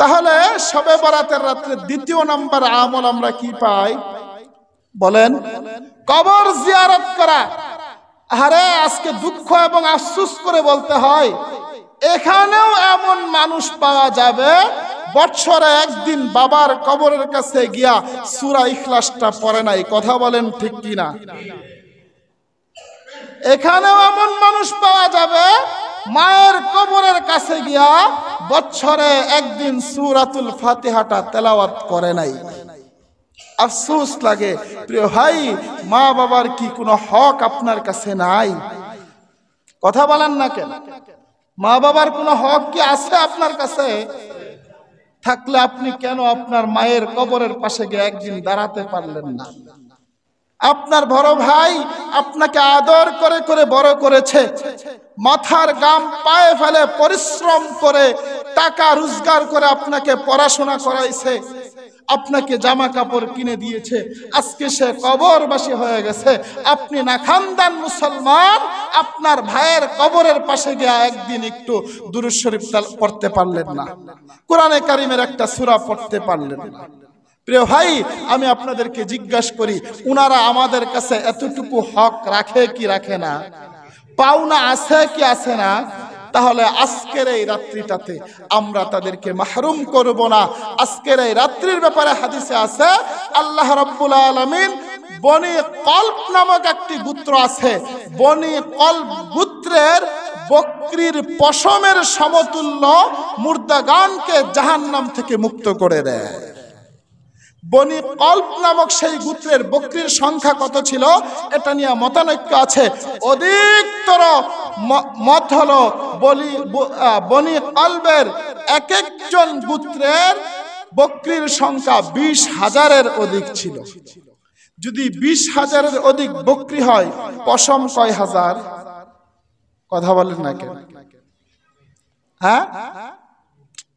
তাহলে শবে বরাতের রাত্রে দ্বিতীয় নাম্বার আমল আমরা কি পাই বলেন? কবর জিয়ারত করা। আরে আজকে দুঃখ এবং আফসোস করে বলতে হয়, এখানেও এমন মানুষ পাওয়া যাবে বছরে একদিন বাবার কবরের কাছে গিয়া সূরা ইখলাসটা পড়ে নাই। কথা বলেন ঠিক কিনা? এখানেও এমন মানুষ পাওয়া যাবে মায়ের কবরের কাছে গিয়া বছরে একদিন সূরাতুল ফাতিহাটা তেলাওয়াত করে নাই। আফসোস লাগে প্রিয় ভাই, মা বাবার কি কোনো হক আপনার কাছে নাই? কথা বলেন না কেন? মা বাবার কোনো হক কি আছে আপনার কাছে? থাকলে আপনি কেন আপনার মায়ের কবরের পাশে গিয়ে একদিন দাঁড়াতে পারলেন না? আপনার বড় ভাই আপনাকে আদর করে করে বড় করেছে, মাথার গাম পায়ে ফেলে পরিশ্রম করে টাকা রোজগার করে আপনাকে পড়াশোনা করাইছে, আপনাকে জামা কাপড় কিনে দিয়েছে, আজকে সে কবরবাসী হয়ে গেছে। আপনি না খানদান মুসলমান, আপনার ভাইয়ের কবরের পাশে গিয়ে একদিন একটু দুরূদ শরীফ পড়তে পারলেন না, কোরআনে কারিমের একটা সূরা পড়তে পারলেন না। প্রিয় ভাই, আমি আপনাদেরকে জিজ্ঞাসা করি, উনারা আমাদের কাছে এতটুকু হক রাখে কি রাখে না? পাওনা আছে কি আছে না? তাহলে আজকের এই রাত্রিটাতে আমরা তাদেরকে মাহরুম করব না। আজকের এই রাত্রির ব্যাপারে হাদিসে আছে, আল্লাহ রাব্বুল আলামিন বনি কলব নামক একটি গোত্র আছে, বনি কলব গোত্রের বকরির পশমের সমতুল্য মুর্দাগানকে জাহান্নাম থেকে মুক্ত করে দেয়। বনি কলব নামক সেই গোত্রের বকরির সংখ্যা কত ছিল এটা নিয়ে মতানৈক্য আছে। অধিকতর মত হলো বনি কলবের এক একজন গোত্রের বকরির সংখ্যা 20,000-এর অধিক ছিল। যদি 20,000-এর অধিক বকরি হয়, পশম কয় হাজার? কথা বলেন না কেন? হ্যাঁ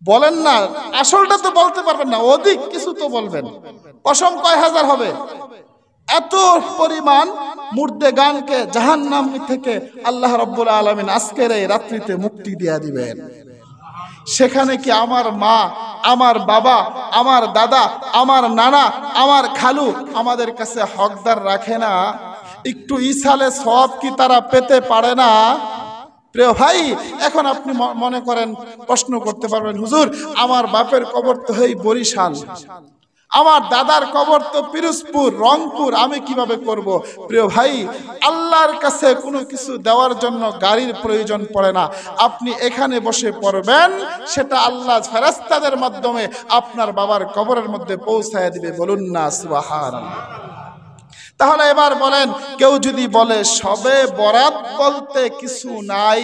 বলেন না, আসলটা তো বলতে পারবেন না, অধিক কিছু তো বলবেন। পশম কয় হাজার হবে? এত পরিমাণ মুর্দাগানকে জাহান্নাম থেকে আল্লাহ রাব্বুল আলামিন আজকের এই রাত্রিতে মুক্তি দিয়ে দিবেন। সেখানে কি আমার মা, আমার বাবা, আমার দাদা, আমার নানা, আমার খালু আমাদের কাছে হকদার রাখে না? একটু ইসালে সওয়াব কি তারা পেতে পারে না? প্রিয় ভাই, এখন আপনি মনে করেন, প্রশ্ন করতে পারবেন, হুজুর আমার বাপের কবর তো এই বরিশাল, আমার দাদার কবর তো পিরোজপুর, রংপুর, আমি কিভাবে করব? প্রিয় ভাই, আল্লাহর কাছে কোনো কিছু দেওয়ার জন্য গাড়ির প্রয়োজন পড়ে না। আপনি এখানে বসে পড়বেন, সেটা আল্লাহ ফেরেশতাদের মাধ্যমে আপনার বাবার কবরের মধ্যে পৌঁছায় দিবে। বলুন না সুবহানাল্লাহ। তাহলে এবার বলেন, কেউ যদি বলে শবে বরাত বলতে কিছু নাই,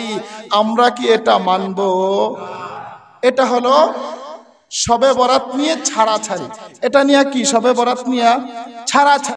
আমরা কি এটা মানব? এটা হলো শবে বরাত নিয়ে ছাড়াছাড়ি। এটা নিয়ে কি? শবে বরাত নিয়ে ছাড়াছাড়ি।